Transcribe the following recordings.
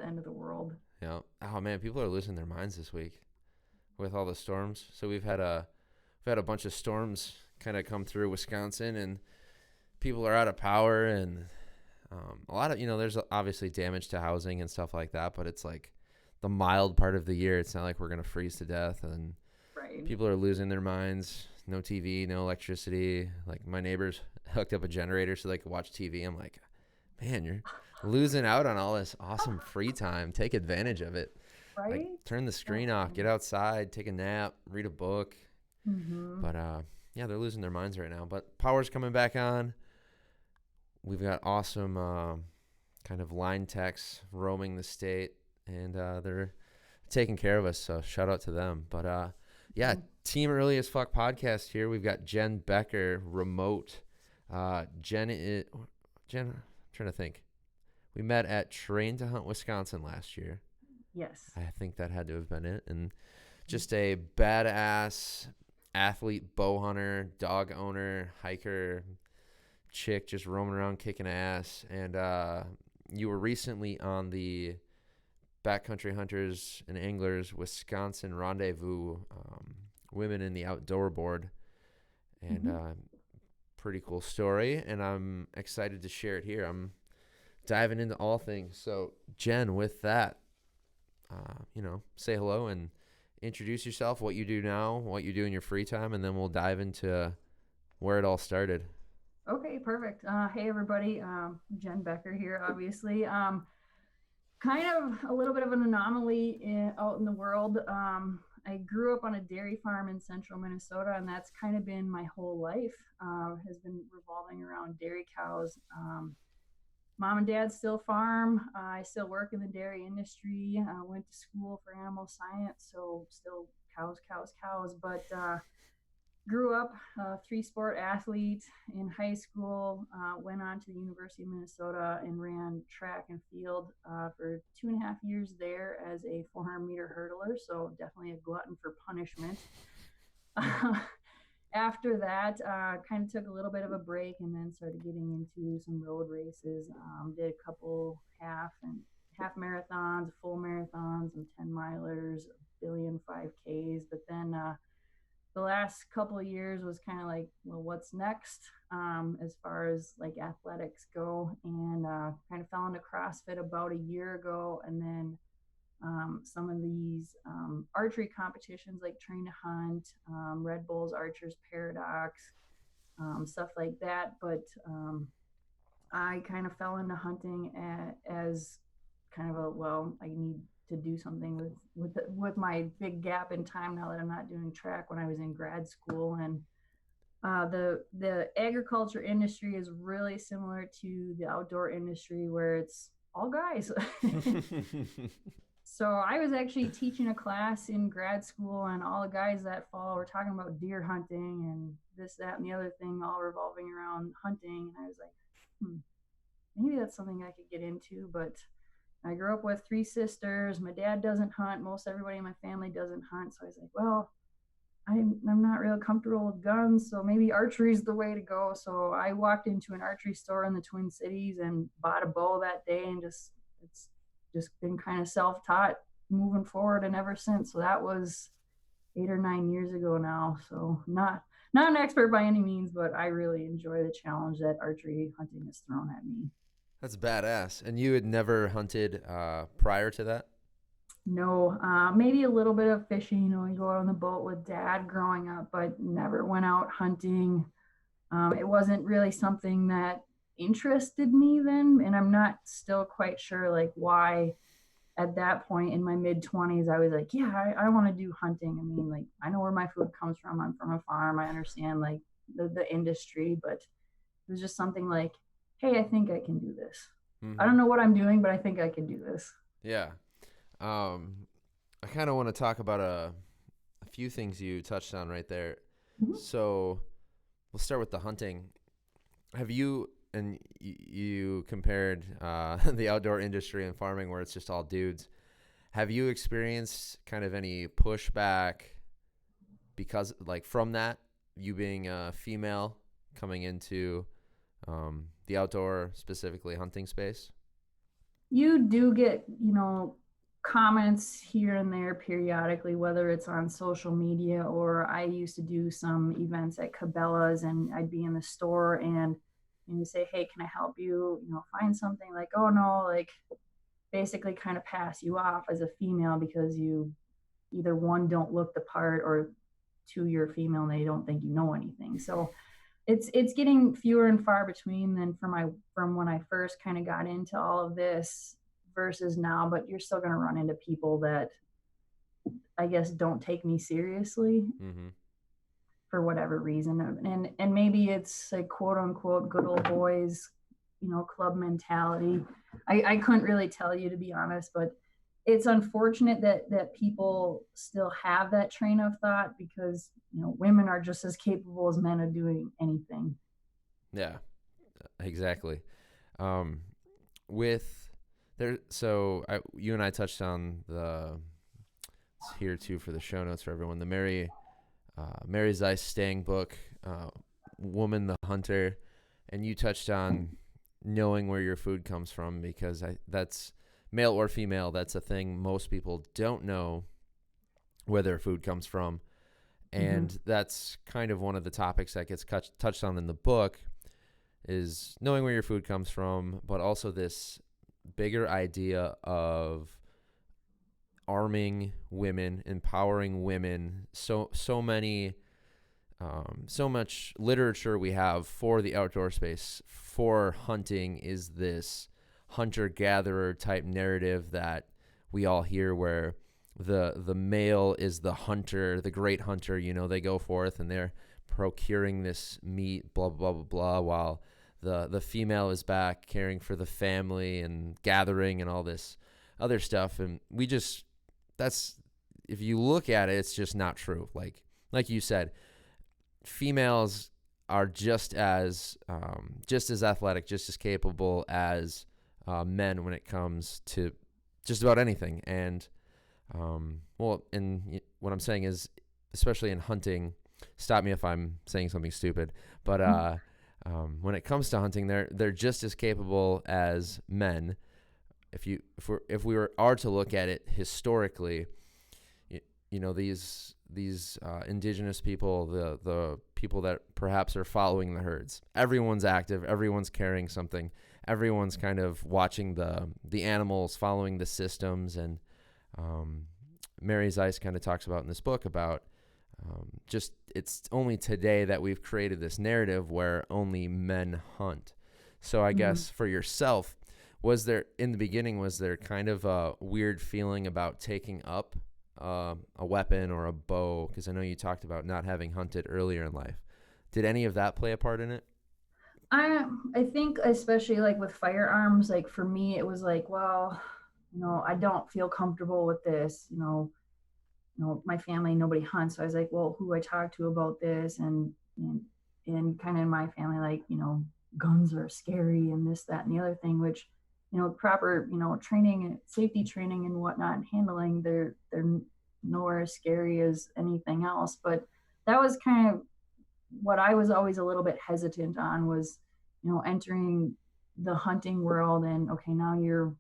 the end of the world. Yeah. Oh man, people are losing their minds this week with all the storms. So we've had a bunch of storms kind of come through Wisconsin, and people are out of power, and a lot of there's obviously damage to housing and stuff like that. But it's like the mild part of the year. It's not like we're gonna freeze to death, and Right. people are losing their minds. No TV, no electricity. Like my neighbors hooked up a generator so they could watch TV. I'm like, man, you're losing out on all this awesome free time. Take advantage of it. Like Right. turn the screen off, get outside, take a nap, read a book. Mm-hmm. But yeah, they're losing their minds right now. But power's coming back on. We've got awesome kind of line techs roaming the state, and they're taking care of us. So shout out to them. But yeah, Team Early as Fuck podcast here. We've got Jenn Becker remote. Jenn, I'm trying to think. We met at Train to Hunt, Wisconsin last year. Yes. I think that had to have been it. And just a badass athlete, bow hunter, dog owner, hiker, chick just roaming around kicking ass. And you were recently on the Backcountry Hunters and Anglers Wisconsin Rendezvous Women in the Outdoor Board. And pretty cool story. And I'm excited to share it here. I'm diving into all things. So, Jenn, with that, say hello and introduce yourself, what you do now, what you do in your free time, and then we'll dive into where it all started. Okay, perfect. Hey, everybody. Jenn Becker here, obviously. Kind of a little bit of an anomaly out in the world. I grew up on a dairy farm in central Minnesota, and that's kind of been my whole life, has been revolving around dairy cows. Mom and dad still farm. I still work in the dairy industry. Went to school for animal science, so still cows, cows, cows. But grew up a three-sport athlete in high school. Went on to the University of Minnesota and ran track and field for 2.5 years there as a 400-meter hurdler. So definitely a glutton for punishment. After that, kind of took a little bit of a break and then started getting into some road races. Did a couple half marathons, full marathons, some 10-milers, a billion 5Ks. But then the last couple of years was kind of like, well, what's next as far as like athletics go? And kind of fell into CrossFit about a year ago, and then some of these archery competitions like Train to Hunt, Red Bull's Archers Paradox, stuff like that. But I kind of fell into hunting as kind of I need to do something with my big gap in time now that I'm not doing track when I was in grad school. And the agriculture industry is really similar to the outdoor industry where it's all guys. So I was actually teaching a class in grad school, and all the guys that fall were talking about deer hunting and this, that, and the other thing, all revolving around hunting. And I was like, maybe that's something I could get into. But I grew up with 3 sisters. My dad doesn't hunt. Most everybody in my family doesn't hunt. So I was like, well, I'm not real comfortable with guns, so maybe archery is the way to go. So I walked into an archery store in the Twin Cities and bought a bow that day, and it's just been kind of self-taught moving forward and ever since. So that was 8 or 9 years ago now. So not an expert by any means, but I really enjoy the challenge that archery hunting has thrown at me. That's badass. And you had never hunted prior to that? No, maybe a little bit of fishing. We go out on the boat with dad growing up, but never went out hunting. It wasn't really something that interested me then, and I'm not still quite sure like why at that point in my mid-20s I was like, yeah, I want to do hunting. I mean, like, I know where my food comes from. I'm from a farm. I understand like the industry, but it was just something like, hey, I think I can do this. I don't know what I'm doing, but I think I can do this. Yeah. I kind of want to talk about a few things you touched on right there. So we'll start with the hunting. Have you, and you compared the outdoor industry and farming where it's just all dudes. Have you experienced kind of any pushback because, like, from that, you being a female coming into the outdoor, specifically hunting space? you do get, comments here and there periodically, whether it's on social media, or I used to do some events at Cabela's and I'd be in the store and you say, hey, can I help you, find something, like, oh no, like basically kind of pass you off as a female because you either one don't look the part, or two, you're female and they don't think you know anything. So it's getting fewer and far between than from when I first kind of got into all of this versus now, but you're still going to run into people that I guess don't take me seriously Mm-hmm. for whatever reason. And maybe it's a quote unquote good old boys, club mentality. I couldn't really tell you, to be honest, but it's unfortunate that people still have that train of thought, because women are just as capable as men of doing anything. Yeah, exactly. Um, with there, so you and I touched on the it's here too for the show notes for everyone. The Mary Zeiss Stang book, Woman the Hunter, and you touched on knowing where your food comes from, because that's male or female. That's a thing most people don't know where their food comes from, Mm-hmm. and that's kind of one of the topics that gets touched on in the book, is knowing where your food comes from, but also this bigger idea of arming women, empowering women. So much literature we have for the outdoor space for hunting is this hunter-gatherer type narrative that we all hear, where the male is the hunter, the great hunter. They go forth and they're procuring this meat, blah blah blah blah, while the female is back caring for the family and gathering and all this other stuff. And that's, if you look at it, it's just not true. Like you said, females are just as athletic, just as capable as men when it comes to just about anything. And and what I'm saying is, especially in hunting, stop me if I'm saying something stupid, but when it comes to hunting, they're just as capable as men. If we are to look at it historically, these indigenous people, the people that perhaps are following the herds, everyone's active, everyone's carrying something, everyone's kind of watching the animals, following the systems. And Mary Zeiss kind of talks about in this book about just it's only today that we've created this narrative where only men hunt. So I Mm-hmm. guess for yourself, was there in the beginning, was there kind of a weird feeling about taking up a weapon or a bow? Because I know you talked about not having hunted earlier in life. Did any of that play a part in it? I think, especially like with firearms, like for me it was like, well, I don't feel comfortable with this. My family, nobody hunts, so I was like, well, who do I talk to about this? And kind of in my family, like, guns are scary and this, that, and the other thing, which, proper, training and safety training and whatnot and handling, they're nowhere as scary as anything else. But that was kind of what I was always a little bit hesitant on, was, entering the hunting world, and okay, now you're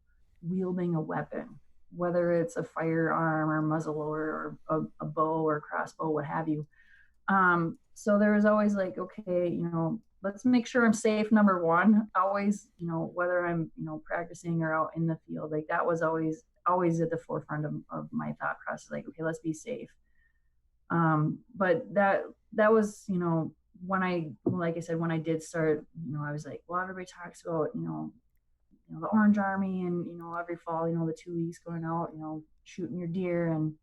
wielding a weapon, whether it's a firearm or muzzleloader or a bow or crossbow, what have you. So there was always like, okay, let's make sure I'm safe. Number one, always, whether I'm, practicing or out in the field, like that was always at the forefront of my thought process. Like, okay, let's be safe. But that was, when like I said, when I did start, I was like, well, everybody talks about, the Orange Army, and every fall, the 2 weeks going out, shooting your deer, and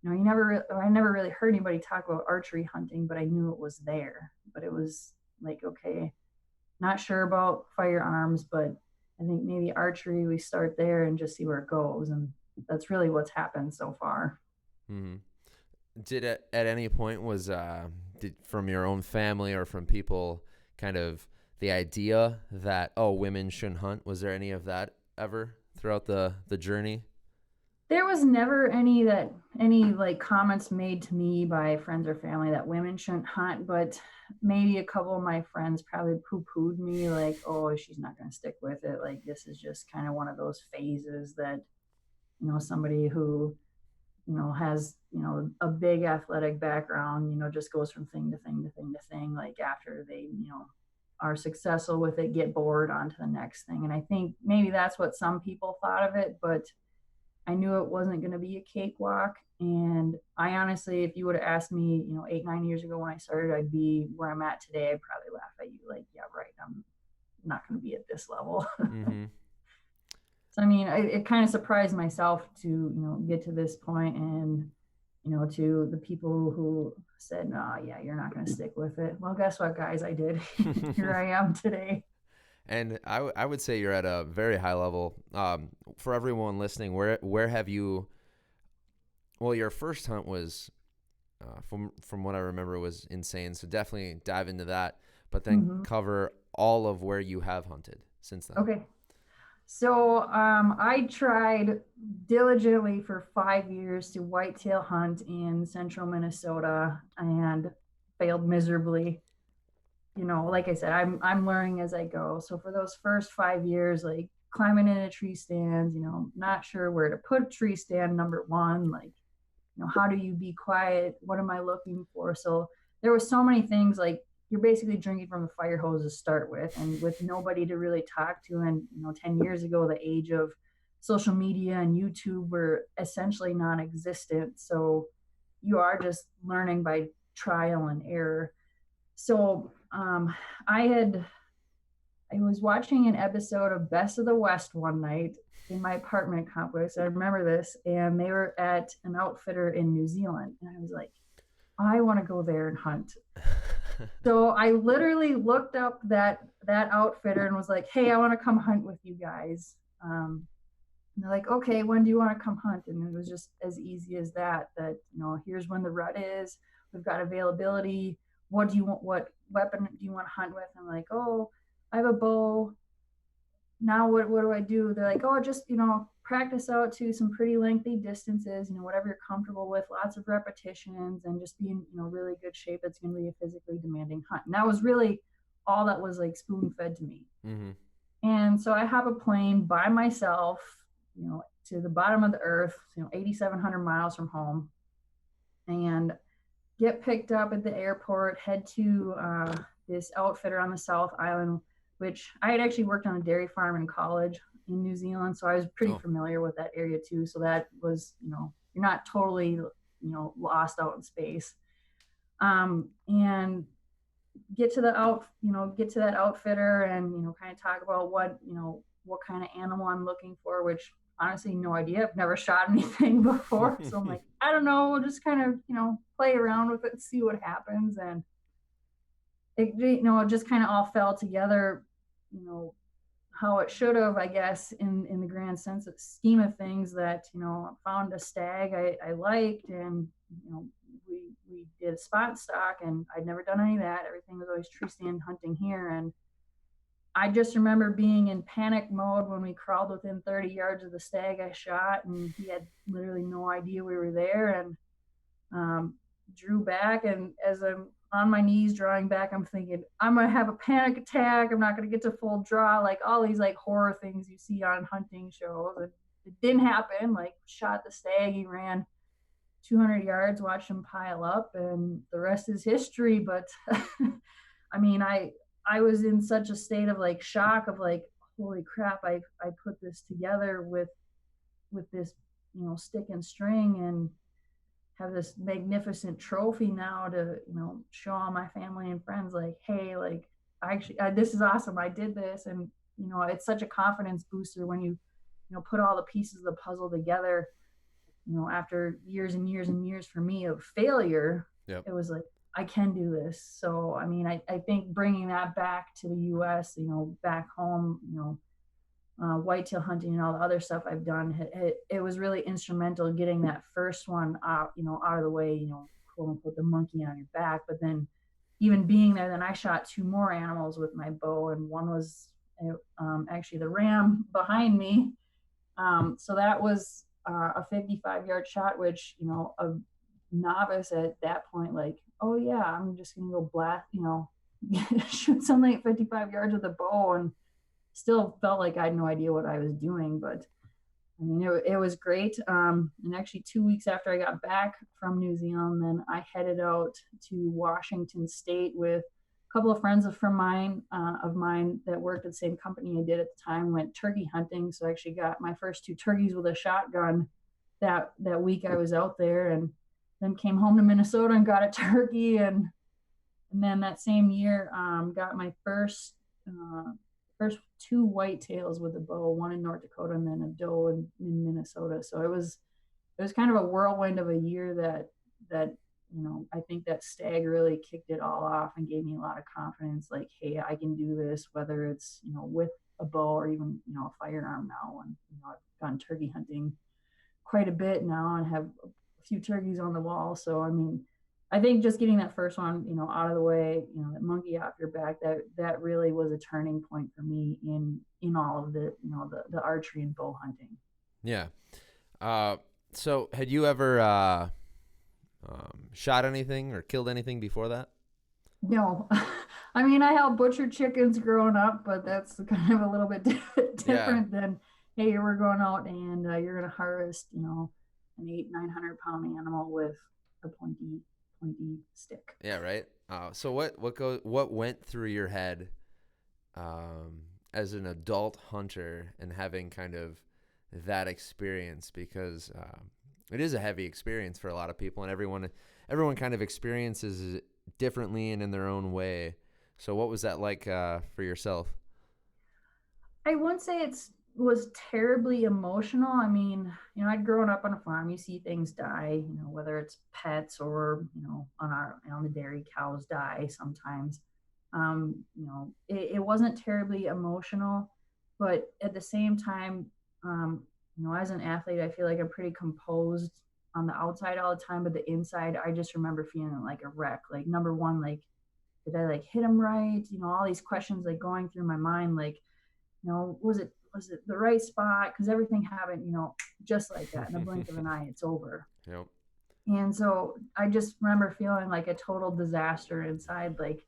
I never really heard anybody talk about archery hunting, but I knew it was there. But it was like, okay, not sure about firearms, but I think maybe archery, we start there and just see where it goes, and that's really what's happened so far. Mm-hmm. Did at any point from your own family or from people kind of the idea that, oh, women shouldn't hunt? Was there any of that ever throughout the journey? There was never any like comments made to me by friends or family that women shouldn't hunt, but maybe a couple of my friends probably poo-pooed me like, oh, she's not going to stick with it. Like this is just kind of one of those phases that, somebody who, has, a big athletic background, just goes from thing to thing to thing to thing. Like after they, are successful with it, get bored onto the next thing. And I think maybe that's what some people thought of it, but I knew it wasn't going to be a cakewalk. And I honestly, if you would have asked me, 8, 9 years ago when I started, I'd be where I'm at today. I'd probably laugh at you like, yeah, right. I'm not going to be at this level. Mm-hmm. So, I mean, it kind of surprised myself to, get to this point and, to the people who said, no, yeah, you're not going to stick with it. Well, guess what, guys? I did. Here I am today. And I would say you're at a very high level. For everyone listening, where have you? Well, your first hunt was, from what I remember, was insane. So definitely dive into that, but then Mm-hmm. cover all of where you have hunted since then. Okay. So I tried diligently for 5 years to whitetail hunt in central Minnesota and failed miserably. Like I said, I'm learning as I go. So for those first 5 years, like climbing into tree stands, not sure where to put tree stand number one, like how do you be quiet? What am I looking for? So there were so many things like you're basically drinking from the fire hose to start with, and with nobody to really talk to. And 10 years ago, the age of social media and YouTube were essentially non-existent. So you are just learning by trial and error. So I was watching an episode of Best of the West one night in my apartment complex. I remember this, and they were at an outfitter in New Zealand, and I was like, I want to go there and hunt. So I literally looked up that outfitter and was like, "Hey, I want to come hunt with you guys." And they're like, "Okay, when do you want to come hunt?" And it was just as easy as that. That here's when the rut is. We've got availability. What do you want? What weapon do you want to hunt with? I'm like, "Oh, I have a bow. Now what do I do?" They're like, "Oh, just practice out to some pretty lengthy distances, whatever you're comfortable with, lots of repetitions, and just be in really good shape. It's going to be a physically demanding hunt." And that was really all that was like spoon fed to me. Mm-hmm. And so I have a plane by myself, to the bottom of the earth, 8,700 miles from home, and get picked up at the airport, head to this outfitter on the South Island, which I had actually worked on a dairy farm in college in New Zealand. So I was pretty Oh. familiar with that area too. So that was, you're not totally, lost out in space. And get to that outfitter and, kind of talk about what kind of animal I'm looking for, which honestly, no idea. I've never shot anything before. So I'm like, I don't know. We'll just kind of, play around with it and see what happens. And it just kind of all fell together, you know, how it should have, I guess, in the grand sense of scheme of things. That I found a stag I liked, and we did a spot stock, and I'd never done any of that. Everything was always tree stand hunting here, and I just remember being in panic mode when we crawled within 30 yards of the stag I shot, and he had literally no idea we were there, and drew back. And as I'm on my knees drawing back, I'm thinking, I'm gonna have a panic attack. I'm not gonna get to full draw, like all these like horror things you see on hunting shows. It didn't happen. Like shot the stag, he ran 200 yards, watched him pile up, and the rest is history. But I mean, I was in such a state of like shock of like, holy crap, I put this together with this stick and string, and have this magnificent trophy now to show all my family and friends, like, hey, like this is awesome, I did this. And it's such a confidence booster when you put all the pieces of the puzzle together, after years and years and years for me of failure. Yep. It was like, I can do this. So I mean, I think bringing that back to the US, back home, whitetail hunting and all the other stuff I've done, it was really instrumental getting that first one out, out of the way, quote unquote, the monkey on your back. But then even being there, then I shot two more animals with my bow, and one was actually the ram behind me. So that was a 55-yard shot, which, a novice at that point, like, oh yeah, I'm just going to go blast, shoot something at 55 yards with a bow, and still felt like I had no idea what I was doing. But I mean, it was great. And actually, 2 weeks after I got back from New Zealand, then I headed out to Washington State with a couple of friends of mine that worked at the same company I did at the time. Went turkey hunting, so I actually got my first two turkeys with a shotgun that week I was out there, and then came home to Minnesota and got a turkey, and then that same year, got my first two whitetails with a bow, one in North Dakota and then a doe in Minnesota. So it was kind of a whirlwind of a year that I think that stag really kicked it all off and gave me a lot of confidence. Like, hey, I can do this, whether it's with a bow or even a firearm now. And I've gone turkey hunting quite a bit now and have a few turkeys on the wall. So I mean, I think just getting that first one, out of the way, that monkey off your back, that really was a turning point for me in all of the archery and bow hunting. Yeah. Uh, so had you ever shot anything or killed anything before that? No, I mean, I held butcher chickens growing up, but that's kind of a little bit Yeah. different than, hey, we're going out and you're going to harvest, an 800-900 pound animal with a pointy stick. Yeah. Right. So what went through your head as an adult hunter and having kind of that experience, because it is a heavy experience for a lot of people, and everyone kind of experiences it differently and in their own way. So what was that like for yourself? I wouldn't say it's was terribly emotional. I mean, I'd grown up on a farm. You see things die, whether it's pets or, on the dairy, cows die sometimes. It wasn't terribly emotional, but at the same time, as an athlete, I feel like I'm pretty composed on the outside all the time, but the inside, I just remember feeling like a wreck. Like, number one, like, did I like hit him right? All these questions like going through my mind, like, was it the right spot? Because everything happened, just like that in the blink of an eye, it's over. Yep. And so I just remember feeling like a total disaster inside, like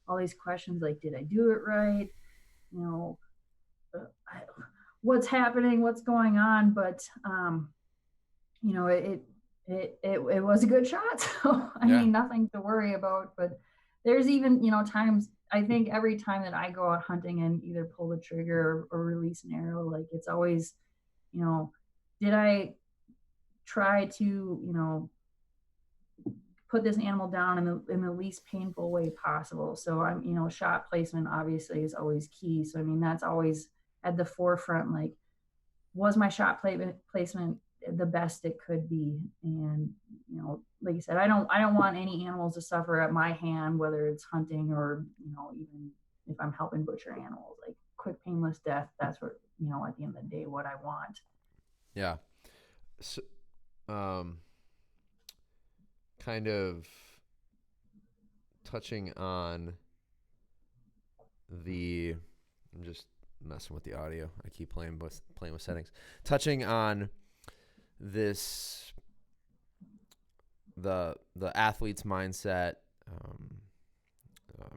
all these questions, like, did I do it right? You know, I, what's happening? What's going on? But you know, it was a good shot. So I Yeah. mean, nothing to worry about. But there's even times, I think every time that I go out hunting and either pull the trigger or release an arrow, like it's always, you know, did I try to put this animal down in the least painful way possible? So I'm shot placement obviously is always key. So I mean that's always at the forefront. Like, was my placement the best it could be? And like you said, I don't want any animals to suffer at my hand, whether it's hunting or even if I'm helping butcher animals. Like, quick painless death, that's what at the end of the day what I want. Yeah. So, um, kind of touching on the. I'm just messing with the audio. I keep playing with settings. Touching on this, the athlete's mindset,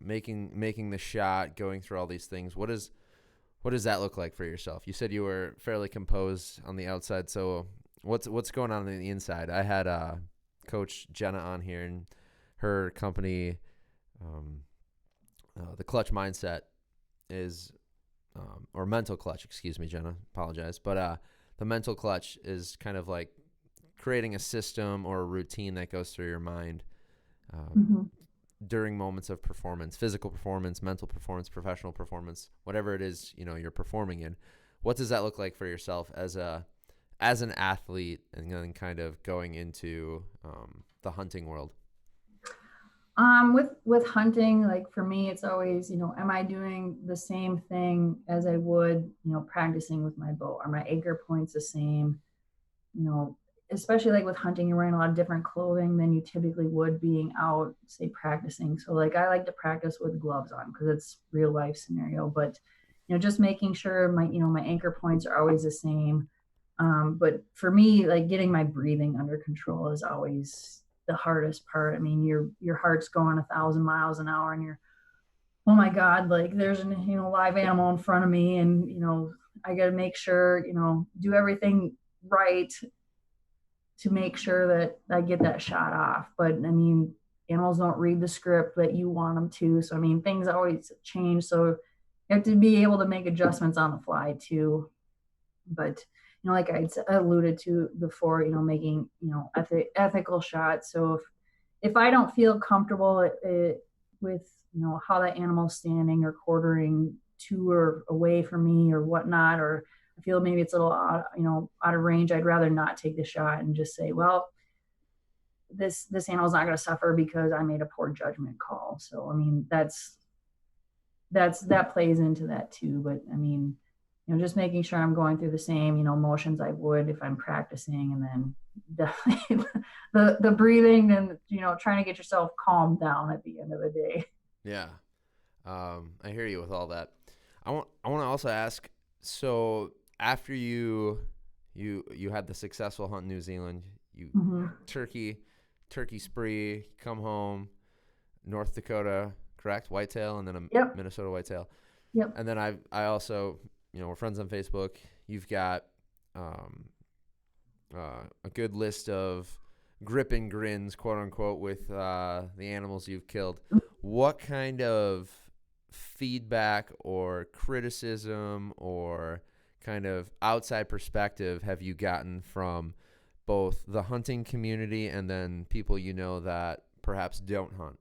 making the shot, going through all these things. What does that look like for yourself? You said you were fairly composed on the outside, so what's going on the inside? I had Coach Jenna on here, and her company, um, the Clutch Mindset is, or Mental Clutch, excuse me, Jenna, apologize, but the Mental Clutch is kind of like creating a system or a routine that goes through your mind um, Mm-hmm. during moments of performance, physical performance, mental performance, professional performance, whatever it is, you're performing in. What does that look like for yourself as an athlete, and then kind of going into the hunting world? With hunting, like for me, it's always, am I doing the same thing as I would, practicing with my bow? Are my anchor points the same? You know, Especially like with hunting, you're wearing a lot of different clothing than you typically would being out, say, practicing. So like I like to practice with gloves on because it's real life scenario. But just making sure my anchor points are always the same. But for me, like getting my breathing under control is always the hardest part. I mean, your heart's going 1,000 miles an hour, and you're, oh my God, like there's an live animal in front of me, and I got to make sure do everything right to make sure that I get that shot off. But I mean, animals don't read the script that you want them to. So I mean, things always change. So you have to be able to make adjustments on the fly too. But like I alluded to before, making ethical shots. So if I don't feel comfortable with how that animal's standing or quartering to or away from me or whatnot, or I feel maybe it's a little out of range, I'd rather not take the shot and just say, well, this animal's not going to suffer because I made a poor judgment call. So I mean, that plays into that too. But I mean, just making sure I'm going through the same, motions I would if I'm practicing, and then definitely the breathing and trying to get yourself calmed down at the end of the day. Yeah. I hear you with all that. I want to also ask, so after you had the successful hunt in New Zealand, you Mm-hmm. turkey turkey spree, come home, North Dakota, correct? Whitetail, and then a Yep. Minnesota whitetail. Yep. And then I also, we're friends on Facebook. You've got um, a good list of grip and grins, quote unquote, with the animals you've killed. What kind of feedback or criticism or kind of outside perspective have you gotten from both the hunting community and then people that perhaps don't hunt?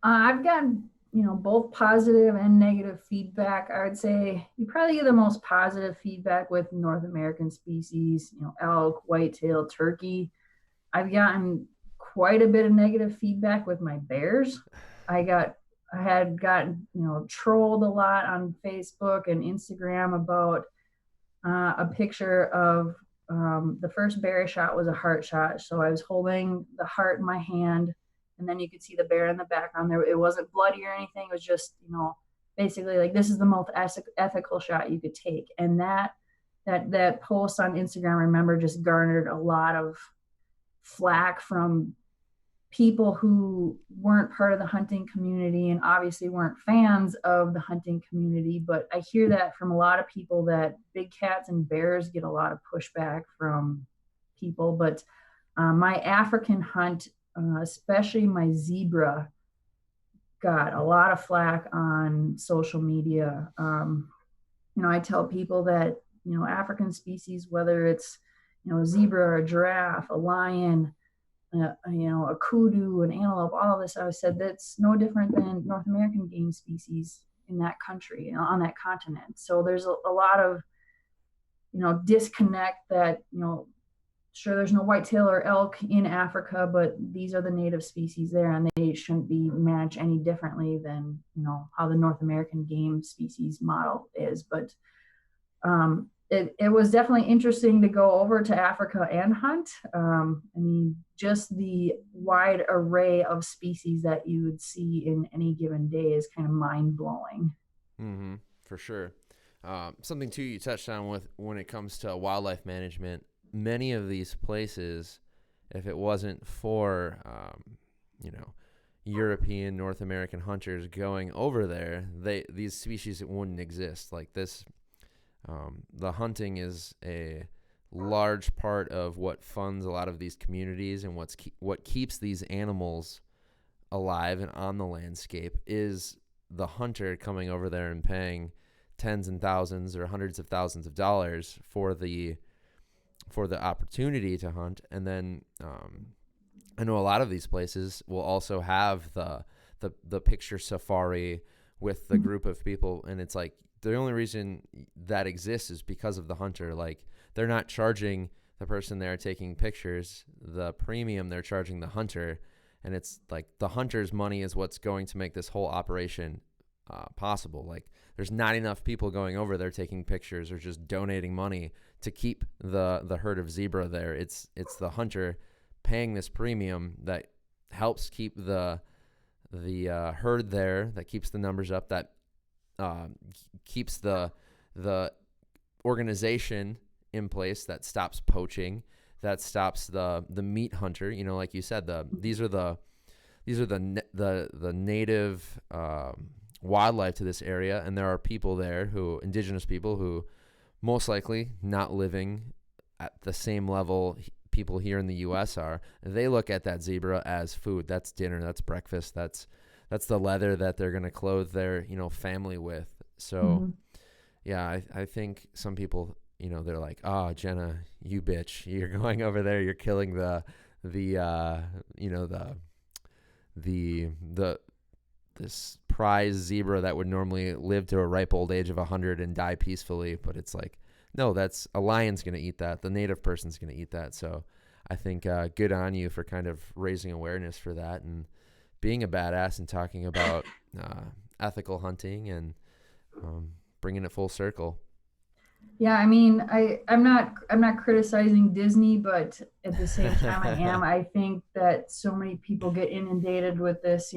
I've gotten, both positive and negative feedback. I would say you probably get the most positive feedback with North American species, elk, whitetail, turkey. I've gotten quite a bit of negative feedback with my bears. I got, I had gotten, trolled a lot on Facebook and Instagram about a picture of the first bear I shot was a heart shot. So I was holding the heart in my hand, and then you could see the bear in the background. There, it wasn't bloody or anything. It was just, basically like this is the most ethical shot you could take. And that post on Instagram, I remember, just garnered a lot of flack from people who weren't part of the hunting community and obviously weren't fans of the hunting community. But I hear that from a lot of people, that big cats and bears get a lot of pushback from people. But my African hunt, especially my zebra, got a lot of flack on social media. I tell people that, African species, whether it's, a zebra or a giraffe, a lion, a kudu, an antelope, all of this, I said that's no different than North American game species in that country, on that continent. So there's a lot of, disconnect that, sure, there's no whitetail or elk in Africa, but these are the native species there, and they shouldn't be managed any differently than, how the North American game species model is. But it was definitely interesting to go over to Africa and hunt. I mean, just the wide array of species that you would see in any given day is kind of mind blowing. Mm-hmm. For sure. Something too you touched on with when it comes to wildlife management. Many of these places, if it wasn't for European, North American hunters going over there, these species wouldn't exist. Like this, the hunting is a large part of what funds a lot of these communities, and what keeps these animals alive and on the landscape is the hunter coming over there and paying tens and thousands or hundreds of thousands of dollars for the opportunity to hunt. And then I know a lot of these places will also have the picture safari with the group of people, and it's like the only reason that exists is because of the hunter. Like, they're not charging the person there taking pictures the premium, they're charging the hunter, and it's like the hunter's money is what's going to make this whole operation possible. Like, there's not enough people going over there taking pictures or just donating money to keep the herd of zebra there. It's the hunter paying this premium that helps keep the herd there, that keeps the numbers up, that keeps the organization in place that stops poaching, that stops the meat hunter. Like you said, these are the native wildlife to this area, and there are people there indigenous people who most likely not living at the same level people here in the U.S. are. They look at that zebra as food. That's dinner. That's breakfast. That's the leather that they're going to clothe their family with. So Mm-hmm. yeah, I think some people, they're like, oh, Jenna, you bitch, you're going over there, you're killing this prize zebra that would normally live to a ripe old age of 100 and die peacefully. But it's like, no, that's a lion's going to eat that. The native person's going to eat that. So I think good on you for kind of raising awareness for that and being a badass and talking about ethical hunting and bringing it full circle. Yeah, I mean, I'm not criticizing Disney, but at the same time I am. I think that so many people get inundated with this,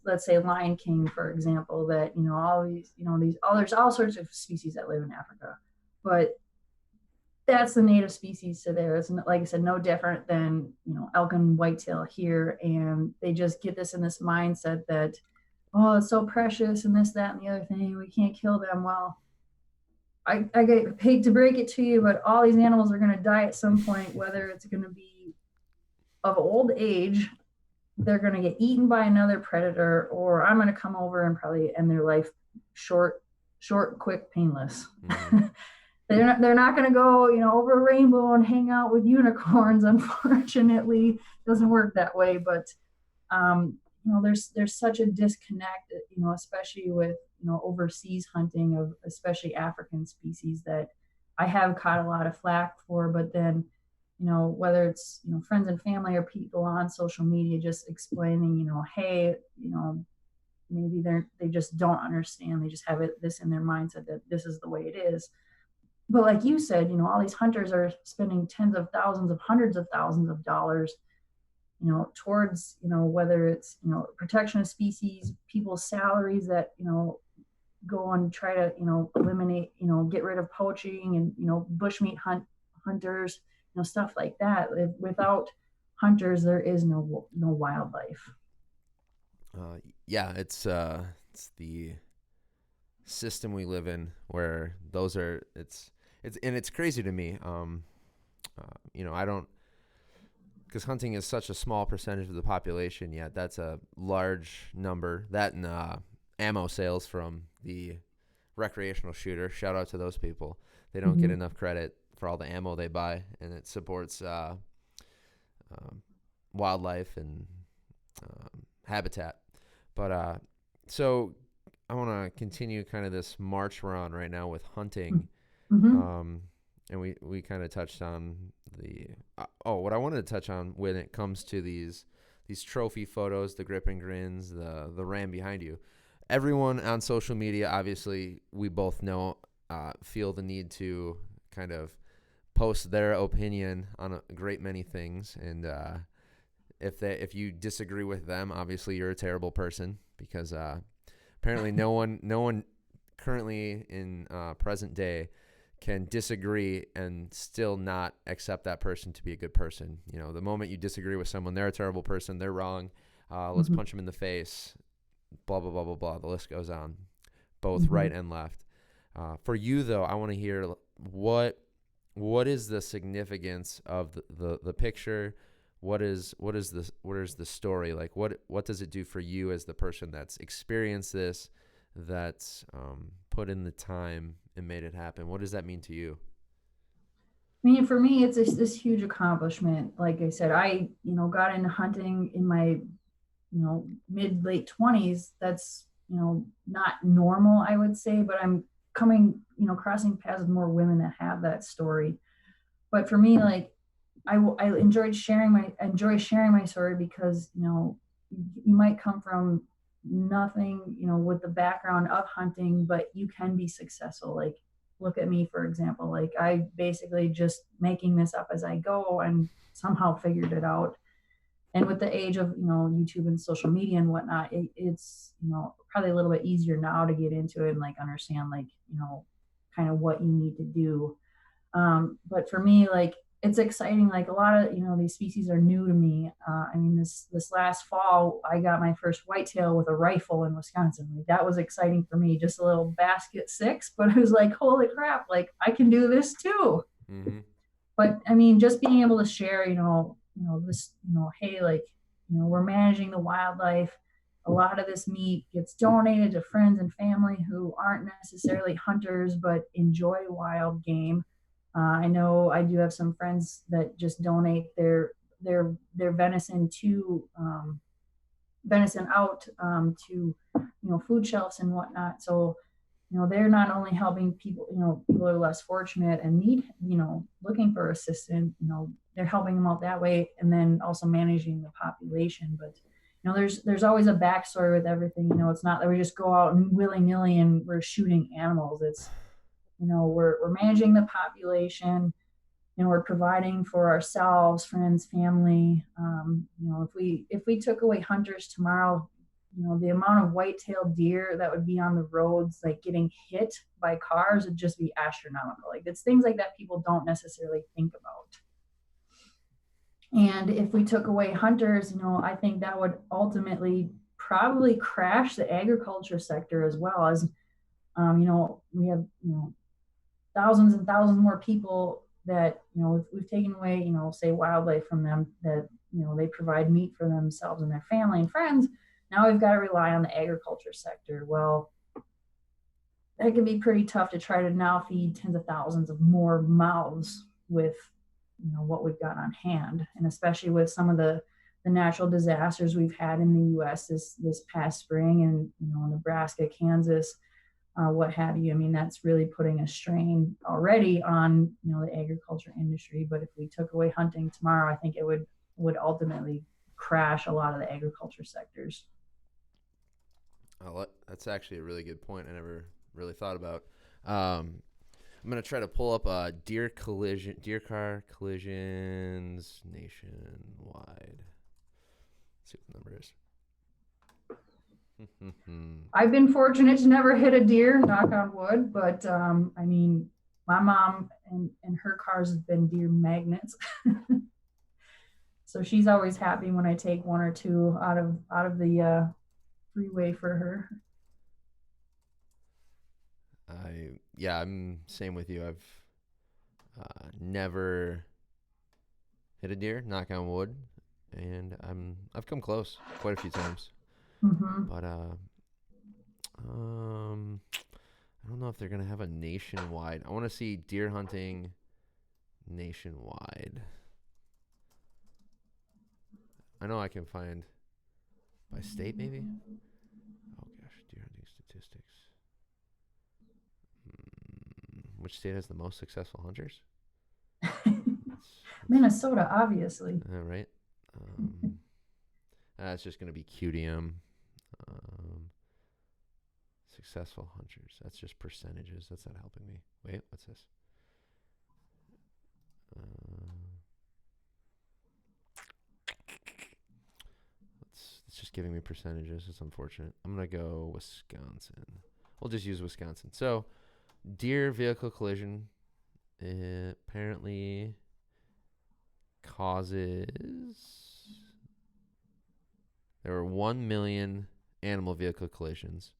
let's say Lion King, for example, that, all these, there's all sorts of species that live in Africa. But that's the native species to there. It's, like I said, no different than, elk and whitetail here. And they just get this in this mindset that, oh, it's so precious and this, that, and the other thing. We can't kill them. Well, I get paid to break it to you, but all these animals are going to die at some point, whether it's going to be of old age, they're going to get eaten by another predator, or I'm going to come over and probably end their life short, quick, painless. Mm-hmm. they're not going to go, over a rainbow and hang out with unicorns. Unfortunately, it doesn't work that way. But there's such a disconnect, especially with, overseas hunting of especially African species that I have caught a lot of flack for. But then, whether it's, friends and family or people on social media just explaining, hey, maybe they just don't understand. They just have this in their mindset that this is the way it is. But like you said, all these hunters are spending tens of thousands of hundreds of thousands of dollars, towards, whether it's, protection of species, people's salaries that, go and try to, eliminate, get rid of poaching and, bushmeat hunters, stuff like that. Without hunters, there is no wildlife. Yeah, it's the system we live in where those are it's crazy to me. I don't, because hunting is such a small percentage of the population, yet that's a large number. That and ammo sales from the recreational shooter. Shout out to those people. They don't get enough credit for all the ammo they buy, and it supports wildlife and habitat. But so I want to continue kind of this march we're on right now with hunting. And we kind of touched on what I wanted to touch on when it comes to these trophy photos, the grip and grins, the ram behind you. Everyone on social media, obviously, we both know, feel the need to kind of post their opinion on a great many things. And if you disagree with them, obviously you're a terrible person, because apparently no one currently in present day can disagree and still not accept that person to be a good person. The moment you disagree with someone, they're a terrible person, they're wrong, let's punch them in the face, blah, blah, blah, blah, blah. The list goes on, both right and left. For you, though, I want to hear what is the significance of the picture? What is the story? Like, what does it do for you as the person that's experienced this, that's put in the time and made it happen? What does that mean to you? I mean, for me, it's this huge accomplishment. Like I said, I, got into hunting in my, mid late 20s. That's, not normal, I would say, but I'm crossing paths with more women that have that story. But for me, like, I enjoy sharing my story, because, you might come from nothing, with the background of hunting, but you can be successful. Like, look at me, for example. Like, I basically just making this up as I go and somehow figured it out. And with the age of, YouTube and social media and whatnot, it's, probably a little bit easier now to get into it and like understand, like, kind of what you need to do. But for me, like it's exciting. Like a lot of these species are new to me. I mean, this last fall, I got my first whitetail with a rifle in Wisconsin. Like that was exciting for me. Just a little basket six, but it was like, holy crap! Like I can do this too. Mm-hmm. But I mean, just being able to share, this, hey, like, we're managing the wildlife. A lot of this meat gets donated to friends and family who aren't necessarily hunters but enjoy wild game. I know I do have some friends that just donate their venison out to food shelves and whatnot. So they're not only helping people, people are less fortunate and need, looking for assistance, they're helping them out that way, and then also managing the population. But there's always a backstory with everything. It's not that we just go out and willy-nilly and we're shooting animals. It's we're managing the population, we're providing for ourselves, friends, family. If we took away hunters tomorrow, the amount of white-tailed deer that would be on the roads, like getting hit by cars, would just be astronomical. Like it's things like that people don't necessarily think about. And if we took away hunters, I think that would ultimately probably crash the agriculture sector as well as, we have, thousands and thousands more people that we've taken away, say wildlife from them, that they provide meat for themselves and their family and friends. Now we've got to rely on the agriculture sector. Well, that can be pretty tough to try to now feed tens of thousands of more mouths with what we've got on hand, and especially with some of the natural disasters we've had in the U.S. this past spring, and Nebraska, Kansas, what have you. I mean, that's really putting a strain already on the agriculture industry. But if we took away hunting tomorrow, I think it would ultimately crash a lot of the agriculture sectors. Oh, that's actually a really good point. I never really thought about. I'm gonna try to pull up deer car collisions nationwide. Let's see what the number is. I've been fortunate to never hit a deer, knock on wood, but I mean, my mom and her cars have been deer magnets. So she's always happy when I take one or two out of the freeway for her. I'm same with you. I've never hit a deer, knock on wood, and I've come close quite a few times. Mm-hmm. But I don't know if they're gonna have a nationwide. I want to see deer hunting nationwide. I know I can find by state maybe. Oh gosh, deer hunting statistics. Which state has the most successful hunters? Minnesota, obviously. Right. That's just gonna be QDM. Successful hunters. That's just percentages. That's not helping me. Wait, what's this? It's just giving me percentages. It's unfortunate. I'm gonna go Wisconsin. We'll just use Wisconsin. So, deer vehicle collision apparently causes. There were 1 million animal vehicle collisions.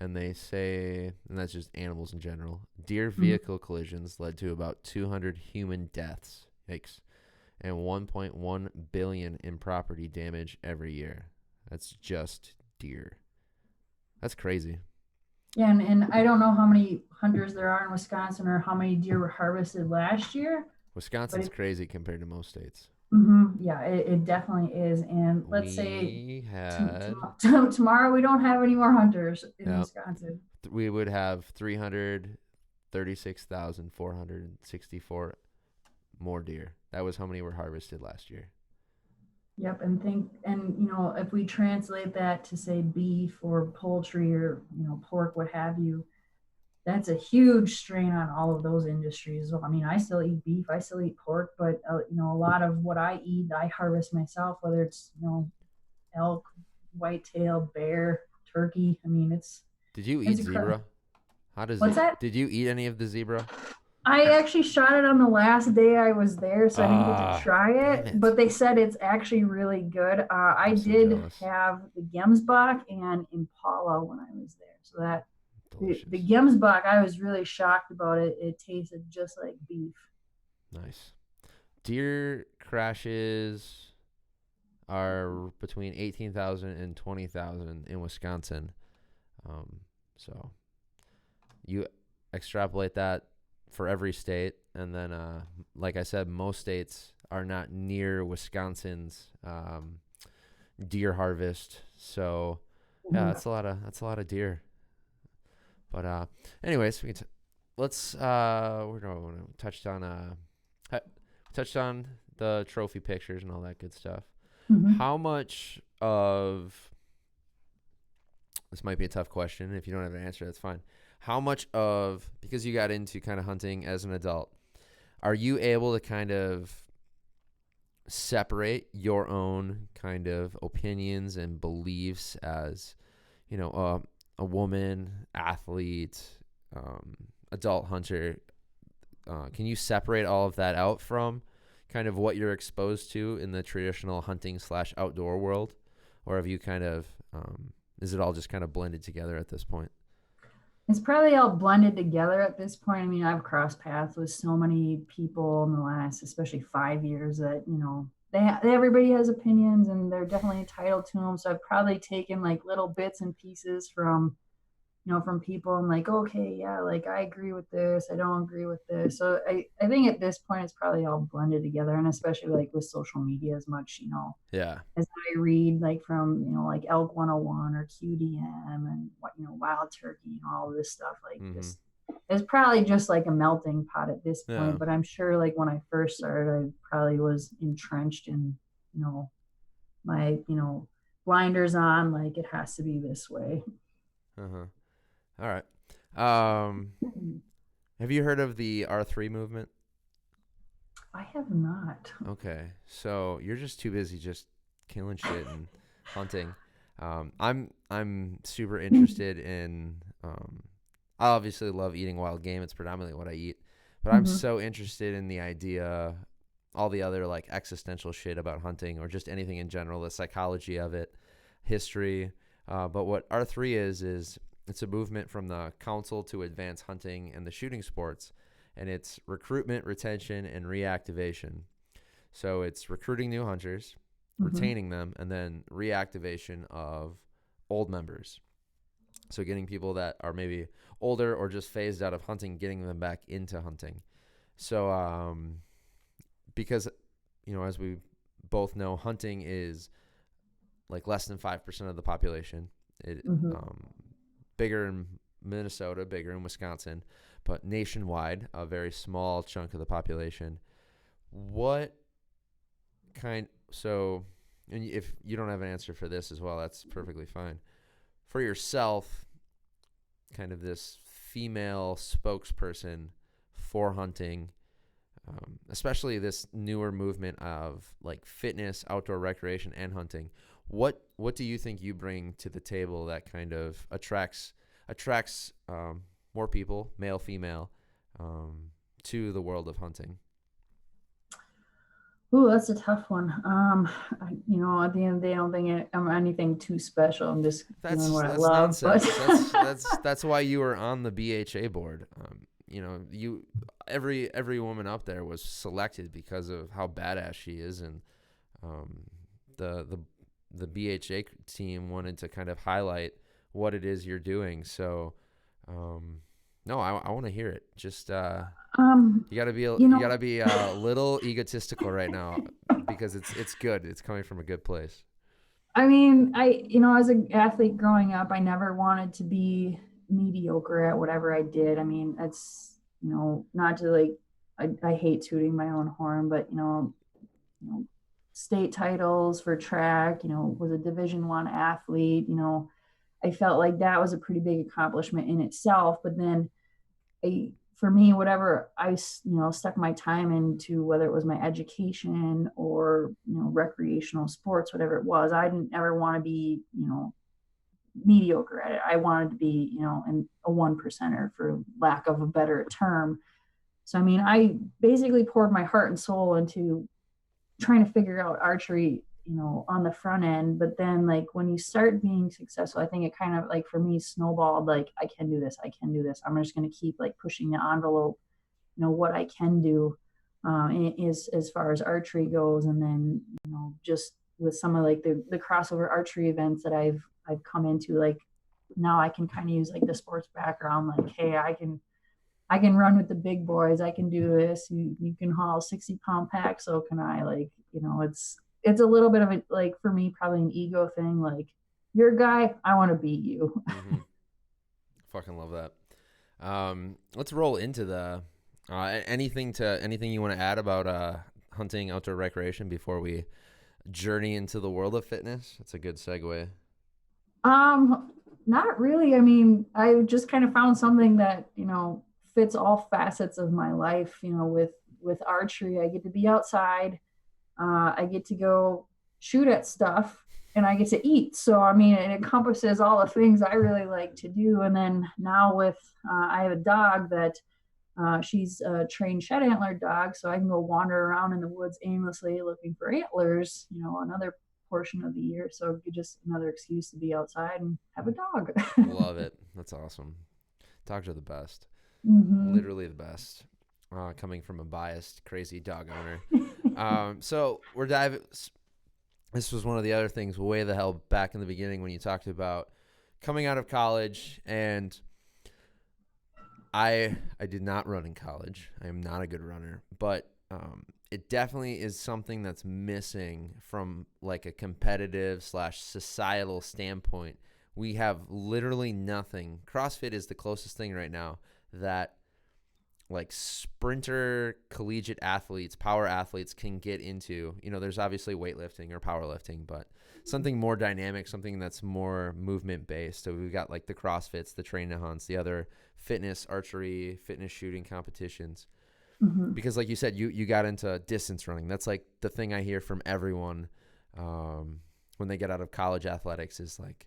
And they say, and that's just animals in general, deer vehicle collisions led to about 200 human deaths. Yikes. And 1.1 billion in property damage every year. That's just deer. That's crazy. Yeah, and I don't know how many hunters there are in Wisconsin or how many deer were harvested last year. Wisconsin's crazy compared to most states. Yeah, it definitely is. And let's we say had tomorrow we don't have any more hunters in Wisconsin. We would have 336,464 more deer. That was how many were harvested last year. Yep, and if we translate that to say beef or poultry or pork, what have you, that's a huge strain on all of those industries. I mean, I still eat beef, I still eat pork, but a lot of what I eat, I harvest myself, whether it's elk, whitetail, bear, turkey. I mean, Did you eat zebra? How does What's it? that? Did you eat any of the zebra? I actually shot it on the last day I was there, so I didn't get to Ah, try damn it. it! But they said it's actually really good. I I'm so did jealous. have the Gemsbach and Impala when I was there, so that the Delicious. Gemsbach, I was really shocked about it. It tasted just like beef. Nice. Deer crashes are between 18,000 and 20,000 in Wisconsin. Um, so you extrapolate that for every state, and then, like I said, most states are not near Wisconsin's deer harvest. So yeah, Mhm. that's a lot of deer. But anyways, let's we're going to touched on the trophy pictures and all that good stuff. Mhm. How much of this might be a tough question. If you don't have an answer, that's fine. How much of, because you got into kind of hunting as an adult, are you able to kind of separate your own kind of opinions and beliefs as, you know, a woman, athlete, um, adult hunter? Can you separate all of that out from kind of what you're exposed to in the traditional hunting slash outdoor world? Or have you kind of, is it all just kind of blended together at this point? It's probably all blended together at this point. I mean, I've crossed paths with so many people in the last, especially 5 years, that everybody has opinions and they're definitely entitled to them. So I've probably taken like little bits and pieces from from people. I'm like, okay, yeah, like I agree with this, I don't agree with this. So I think at this point it's probably all blended together, and especially like with social media, as much Yeah. as I read like from like Elk 101 or QDM and what Wild Turkey and all of this stuff, like Mm-hmm. this it's probably just like a melting pot at this Yeah. point. But I'm sure like when I first started, I probably was entrenched in you know my blinders on, like it has to be this way. Uh-huh. All right. Um, have you heard of the R3 movement? I have not. Okay. So you're just too busy just killing shit and hunting. I'm super interested in I obviously love eating wild game. It's predominantly what I eat. But I'm Mm-hmm. so interested in the idea, all the other like existential shit about hunting or just anything in general, the psychology of it, history. But what R3 is it's a movement from the Council to Advance Hunting and the Shooting Sports, and it's recruitment, retention, and reactivation. So it's recruiting new hunters, Mm-hmm. retaining them, and then reactivation of old members. So getting people that are maybe older or just phased out of hunting, getting them back into hunting. So because as we both know, hunting is like less than 5% of the population. It Mm-hmm. bigger in Minnesota, bigger in Wisconsin, but nationwide, a very small chunk of the population. What kind? So, and if you don't have an answer for this as well, that's perfectly fine. For yourself, kind of this female spokesperson for hunting, especially this newer movement of like fitness, outdoor recreation, and hunting. What do you think you bring to the table that kind of attracts more people, male, female, um, to the world of hunting? Ooh, that's a tough one. At the end of the day, I don't think I'm anything too special. I'm just doing what I That's love. But nonsense. That's why you were on the BHA board. You every woman up there was selected because of how badass she is, and um, the the BHA team wanted to kind of highlight what it is you're doing. So, um, no, I want to hear it. Just um, you you know, gotta be a little egotistical right now because it's good. It's coming from a good place. I mean, as an athlete growing up, I never wanted to be mediocre at whatever I did. I mean, it's not to like, I hate tooting my own horn, but you know, state titles for track, was a Division 1 athlete, I felt like that was a pretty big accomplishment in itself. But then for me, whatever I stuck my time into, whether it was my education or recreational sports, whatever it was, I didn't ever want to be mediocre at it. I wanted to be, you know, a one percenter for lack of a better term. So, I mean, I basically poured my heart and soul into trying to figure out archery, you know, on the front end. But then, like, when you start being successful, I think it kind of, like, for me, snowballed. Like, I can do this. I can do this. I'm just going to keep like pushing the envelope, you know, what I can do, is as far as archery goes. And then, you know, just with some of like the crossover archery events that I've come into, like now I can kind of use like the sports background, like, hey, I can run with the big boys. I can do this. You can haul 60-pound pack. So can I. Like, you know, it's a little bit of a, like, for me, probably an ego thing. Like, you're a guy, I want to beat you. Mm-hmm. Fucking love that. Let's roll into the anything you want to add about hunting, outdoor recreation before we journey into the world of fitness? It's a good segue. Not really. I mean, I just kind of found something that, you know, fits all facets of my life. You know, with archery, I get to be outside. I get to go shoot at stuff, and I get to eat. So, I mean, it encompasses all the things I really like to do. And then now with, I have a dog that, she's a trained shed antler dog, so I can go wander around in the woods aimlessly looking for antlers, you know, another portion of the year. So just another excuse to be outside and have a dog. Love it. That's awesome. Dogs are the best. Mm-hmm. Literally the best. Coming from a biased, crazy dog owner. So we're diving. This was one of the other things way the hell back in the beginning when you talked about coming out of college, and I did not run in college. I am not a good runner, but it definitely is something that's missing from like a competitive slash societal standpoint. We have literally nothing. CrossFit is the closest thing right now that like sprinter collegiate athletes, power athletes can get into. You know, there's obviously weightlifting or powerlifting, but something more dynamic, something that's more movement based. So we've got like the CrossFits, the train to hunts, the other fitness archery, fitness shooting competitions. Mm-hmm. Because like you said, you got into distance running. That's like the thing I hear from everyone when they get out of college athletics is like,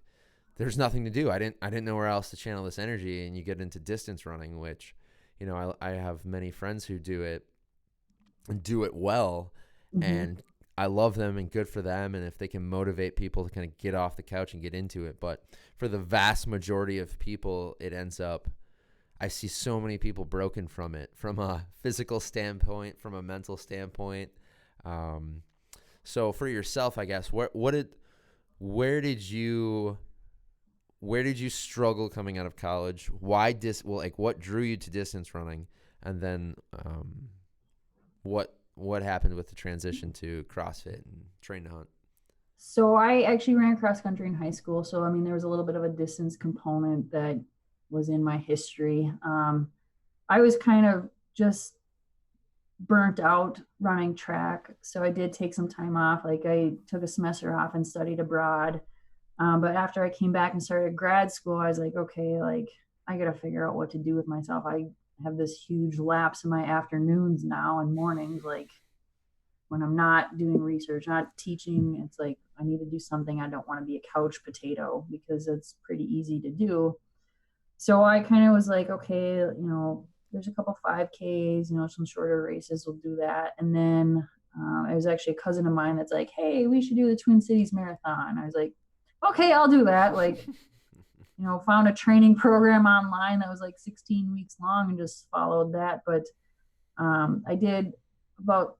there's nothing to do. I didn't know where else to channel this energy, and you get into distance running, which, you know, I have many friends who do it and do it well, Mm-hmm. and I love them and good for them. And if they can motivate people to kind of get off the couch and get into it, but for the vast majority of people, it ends up, I see so many people broken from it, from a physical standpoint, from a mental standpoint. So for yourself, I guess, where did you struggle coming out of college? What drew you to distance running? And then what happened with the transition to CrossFit and train to hunt? So I actually ran cross country in high school. So, I mean, there was a little bit of a distance component that was in my history. I was kind of just burnt out running track. So I did take some time off. Like, I took a semester off and studied abroad. But after I came back and started grad school, I was like, okay, like, I got to figure out what to do with myself. I have this huge lapse in my afternoons now and mornings. Like, when I'm not doing research, not teaching, it's like I need to do something. I don't want to be a couch potato because it's pretty easy to do. So I kind of was like, okay, you know, there's a couple 5Ks, you know, some shorter races will do that. And then it was actually a cousin of mine that's like, hey, we should do the Twin Cities Marathon. I was like, okay, I'll do that. Like, you know, found a training program online that was like 16 weeks long and just followed that. But I did about,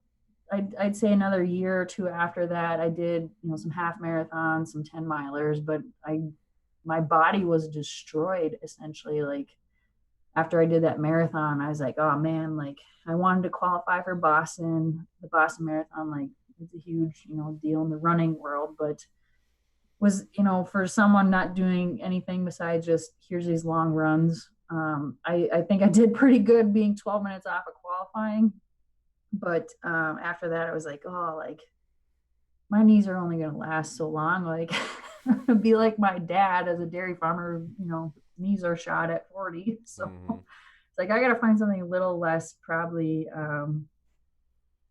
I'd say another year or two after that, I did, you know, some half marathons, some 10 milers, but my body was destroyed essentially. Like, after I did that marathon, I was like, oh man, like, I wanted to qualify for Boston, the Boston Marathon. Like, it's a huge, you know, deal in the running world, but was, you know, for someone not doing anything besides just here's these long runs. I think I did pretty good being 12 minutes off of qualifying. But after that, I was like, oh, like, my knees are only going to last so long. Like, be like my dad as a dairy farmer, you know, knees are shot at 40. So Mm-hmm. it's like, I got to find something a little less probably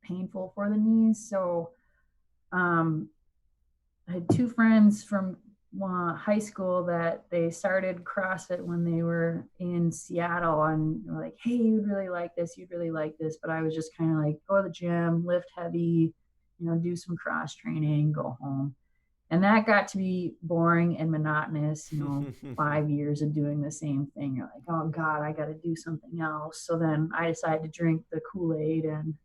painful for the knees. So um, I had two friends from high school that they started CrossFit when they were in Seattle, and were like, hey, you'd really like this, you'd really like this. But I was just kind of like, go to the gym, lift heavy, do some cross training, go home. And that got to be boring and monotonous, 5 years of doing the same thing. You're like, oh God, I got to do something else. So then I decided to drink the Kool-Aid and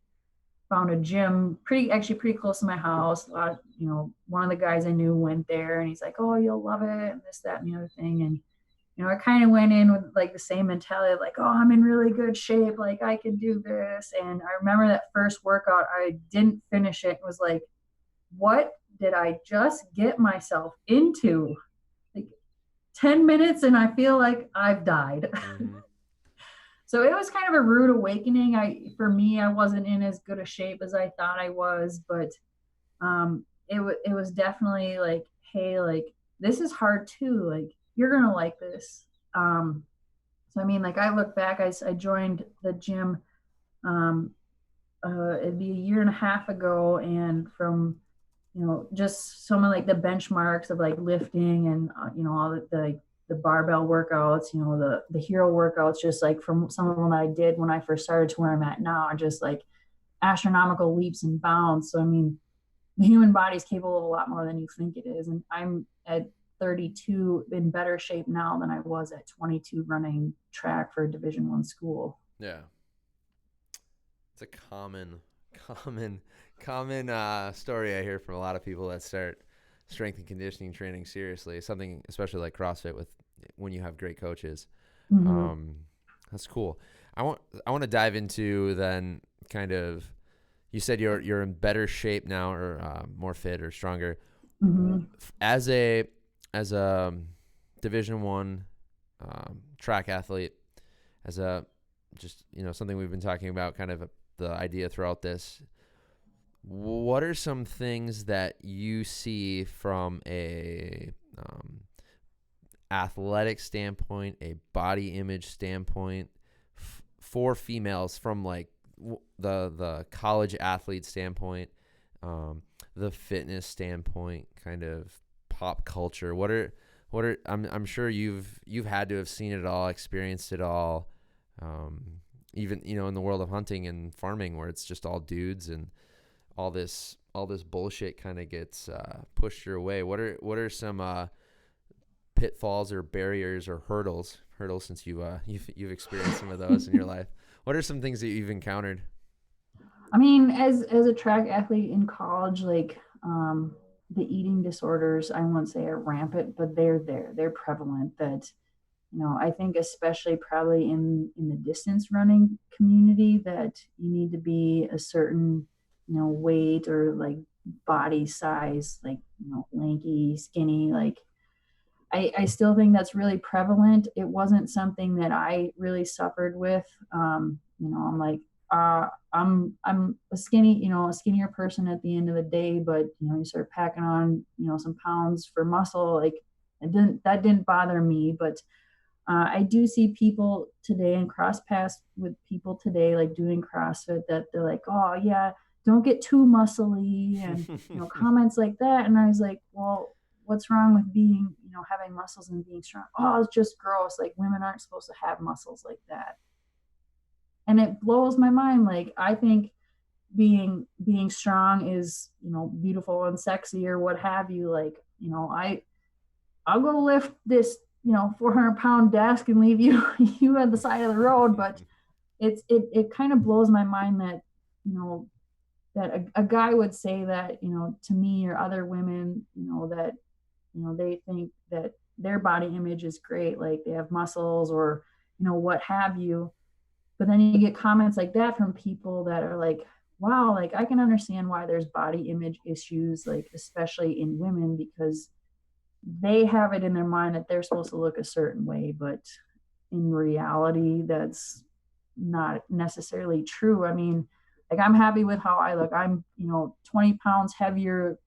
found a gym actually pretty close to my house. A lot of, one of the guys I knew went there, and he's like, oh, you'll love it, and this, that, and the other thing. And, I kind of went in with like the same mentality of like, oh, I'm in really good shape. Like I can do this. And I remember that first workout, I didn't finish it. It was like, what did I just get myself into? Like 10 minutes and I feel like I've died. Mm-hmm. So it was kind of a rude awakening. For me, I wasn't in as good a shape as I thought I was, but it was definitely like, hey, like this is hard too. Like you're gonna like this. So I mean, like I look back, I joined the gym. It'd be a year and a half ago, and from just some of like the benchmarks of like lifting and all the barbell workouts, the hero workouts, just like from some of them I did when I first started to where I'm at now, are just like astronomical leaps and bounds. So I mean, the human body is capable of a lot more than you think it is, and I'm at 32 in better shape now than I was at 22 running track for a Division I school. Yeah. It's a common story I hear from a lot of people that start strength and conditioning training seriously. Something especially like CrossFit with when you have great coaches. Mm-hmm. Um, that's cool. I want to dive into then kind of. You said you're in better shape now, or more fit or stronger. Mm-hmm. As a Division I track athlete, as a just something we've been talking about, kind of the idea throughout this. What are some things that you see from a athletic standpoint, a body image standpoint, for females from like the college athlete standpoint, the fitness standpoint, kind of pop culture? What are I'm sure you've had to have seen it all, experienced it all. Even in the world of hunting and farming, where it's just all dudes and all this bullshit kind of gets pushed your way. What are some pitfalls or barriers or hurdles, since you've experienced some of those in your life? What are some things that you've encountered? I mean, as a track athlete in college, like the eating disorders, I won't say are rampant, but they're prevalent. That I think especially probably in the distance running community, that you need to be a certain weight or like body size, like lanky, skinny. Like I still think that's really prevalent. It wasn't something that I really suffered with. I'm like, I'm a a skinnier person at the end of the day, but you start packing on, some pounds for muscle, like that didn't bother me. But I do see people today and cross paths with people today, like doing CrossFit, that they're like, oh yeah, don't get too muscly, and comments like that. And I was like, well, what's wrong with being, having muscles and being strong? Oh, it's just gross. Like women aren't supposed to have muscles like that. And it blows my mind. Like I think being strong is, beautiful and sexy or what have you. Like, I'll go lift this, 400-pound desk and leave you you at the side of the road. But it kind of blows my mind that, that a guy would say that, to me or other women, that, they think that their body image is great, like they have muscles or, what have you. But then you get comments like that from people that are like, wow, like I can understand why there's body image issues, like especially in women, because they have it in their mind that they're supposed to look a certain way, but in reality, that's not necessarily true. I mean, like I'm happy with how I look. I'm, 20 pounds heavier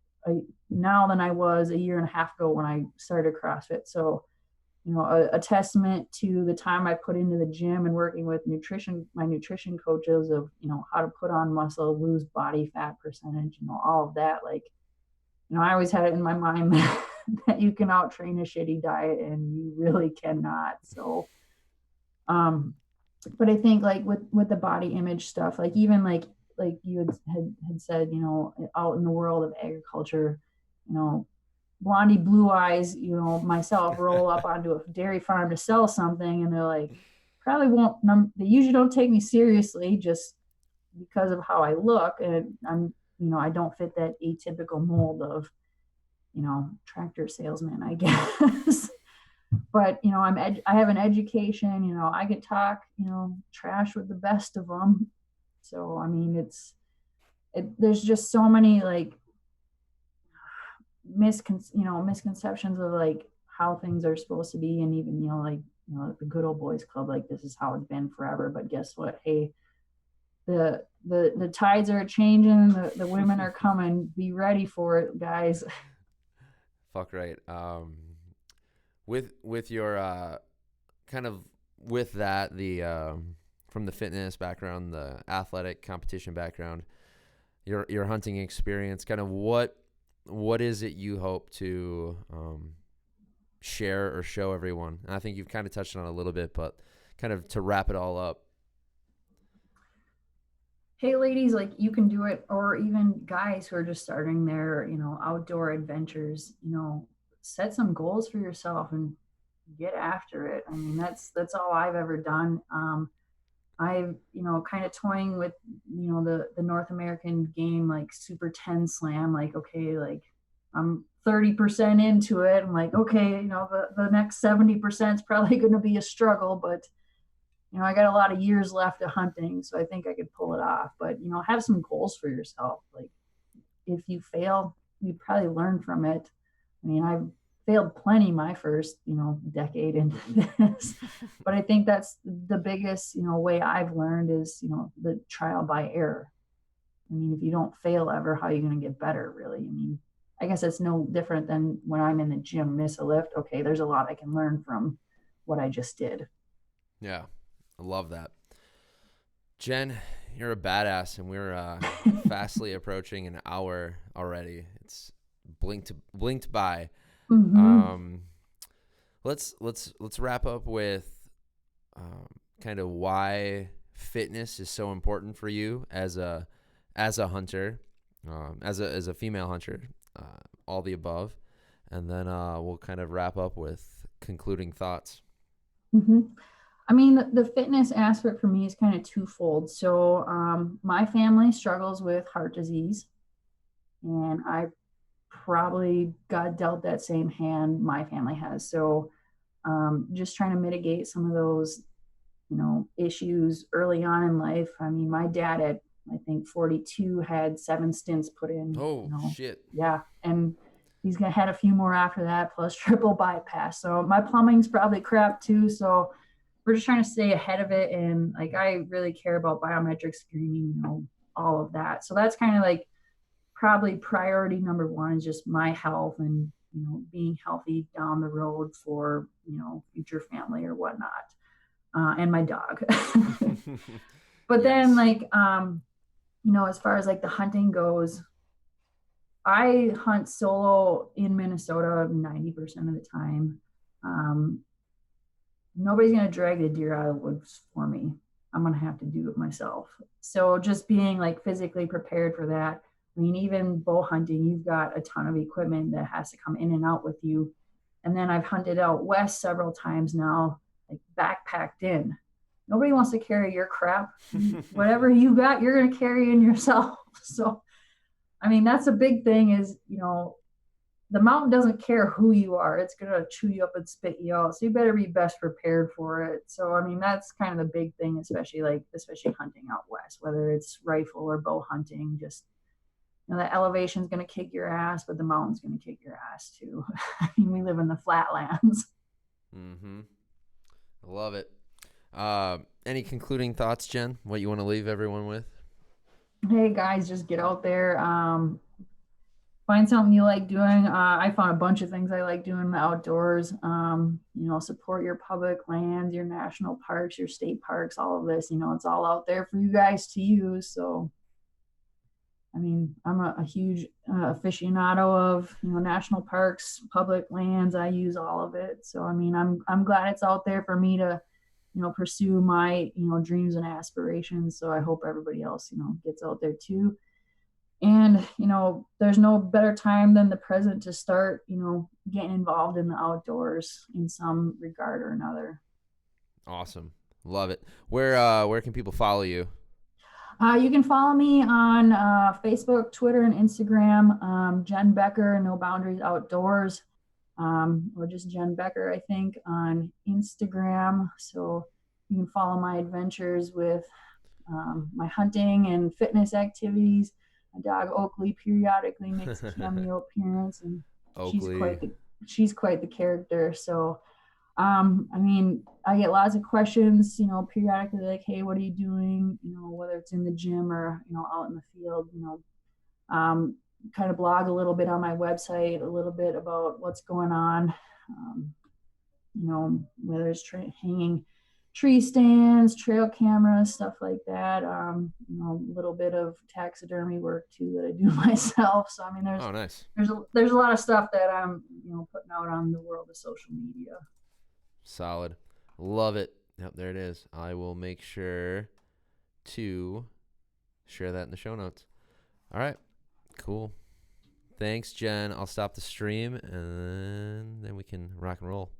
now than I was a year and a half ago when I started CrossFit. So, a testament to the time I put into the gym and working with my nutrition coaches of, how to put on muscle, lose body fat percentage, all of that. Like, I always had it in my mind that you can out train a shitty diet and you really cannot. So, um, but I think like with the body image stuff, like even like you had said, out in the world of agriculture, you know, blondie blue eyes, myself roll up onto a dairy farm to sell something, and they're like, probably won't. They usually don't take me seriously just because of how I look, and I don't fit that atypical mold of tractor salesman, I guess. But I have an education. I can talk trash with the best of them. So I mean, there's just so many like misconceptions of like how things are supposed to be, and even like the good old boys club, like this is how it's been forever. But guess what? Hey, the tides are changing. The women are coming. Be ready for it, guys. Fuck right. With your kind of with that the from the fitness background, the athletic competition background, your hunting experience, kind of what is it you hope to share or show everyone? And I think you've kind of touched on it a little bit, but kind of to wrap it all up. Hey ladies, like you can do it, or even guys who are just starting their outdoor adventures. Set some goals for yourself and get after it. I mean, that's all I've ever done. I've kind of toying with the North American game, like Super 10 Slam. Like, okay, like I'm 30% into it. I'm like, okay, the next 70% is probably going to be a struggle, but I got a lot of years left of hunting, so I think I could pull it off. But have some goals for yourself. Like if you fail, you probably learn from it. I mean, I've failed plenty my first decade into this, but I think that's the biggest way I've learned is the trial by error. I mean, if you don't fail ever, how are you going to get better, really? I mean, I guess it's no different than when I'm in the gym, miss a lift. Okay, there's a lot I can learn from what I just did. Yeah, I love that. Jen, you're a badass, and we're fastly approaching an hour already. It's blinked by. Mm-hmm. Um, let's wrap up with kind of why fitness is so important for you as a hunter, as a female hunter, all the above, and then we'll kind of wrap up with concluding thoughts. Mm-hmm. I mean, the fitness aspect for me is kind of twofold. So, my family struggles with heart disease, and I probably got dealt that same hand my family has. So, just trying to mitigate some of those, issues early on in life. I mean, my dad at, I think, 42 had 7 stints put in, Oh shit! yeah. And he's going to had a few more after that, plus triple bypass. So, my plumbing's probably crap too. So, we're just trying to stay ahead of it. And like, I really care about biometric screening, all of that. So that's kind of like probably priority number one is just my health and, being healthy down the road for, future family or whatnot. And my dog. But then Yes. like, as far as like the hunting goes, I hunt solo in Minnesota 90% of the time. Um, Nobody's going to drag the deer out of the woods for me. I'm going to have to do it myself. So just being like physically prepared for that. I mean, even bow hunting, you've got a ton of equipment that has to come in and out with you. And then I've hunted out west several times now, like backpacked in. Nobody wants to carry your crap. Whatever you got, you're going to carry in yourself. So, I mean, that's a big thing is, the mountain doesn't care who you are. It's going to chew you up and spit you out. So you better be best prepared for it. So, I mean, that's kind of the big thing, especially hunting out west, whether it's rifle or bow hunting, just, the elevation's going to kick your ass, but the mountain's going to kick your ass too. I mean, we live in the flatlands. Mm-hmm. I love it. Any concluding thoughts, Jen? What you want to leave everyone with? Hey guys, just get out there. Find something you like doing. I found a bunch of things I like doing in the outdoors. Support your public lands, your national parks, your state parks, all of this. It's all out there for you guys to use. So I mean, I'm a huge aficionado of, national parks, public lands. I use all of it. So, I mean, I'm glad it's out there for me to, pursue my, dreams and aspirations. So I hope everybody else, gets out there too. And, there's no better time than the present to start, getting involved in the outdoors in some regard or another. Awesome. Love it. Where can people follow you? You can follow me on Facebook, Twitter, and Instagram. Jenn Becker, No Boundaries Outdoors, or just Jenn Becker, I think, on Instagram. So you can follow my adventures with my hunting and fitness activities. My dog Oakley periodically makes a cameo appearance, and she's Oakley. quite the she's quite the character. So I mean, I get lots of questions, periodically like, hey, what are you doing? Whether it's in the gym or, out in the field, kind of blog a little bit on my website, a little bit about what's going on, um, whether it's hanging tree stands, trail cameras, stuff like that. A little bit of taxidermy work too that I do myself. So, I mean, Oh, nice. there's a lot of stuff that I'm, putting out on the world of social media. Solid. Love it. Yep, there it is. I will make sure to share that in the show notes. All right. Cool. Thanks, Jenn. I'll stop the stream and then we can rock and roll.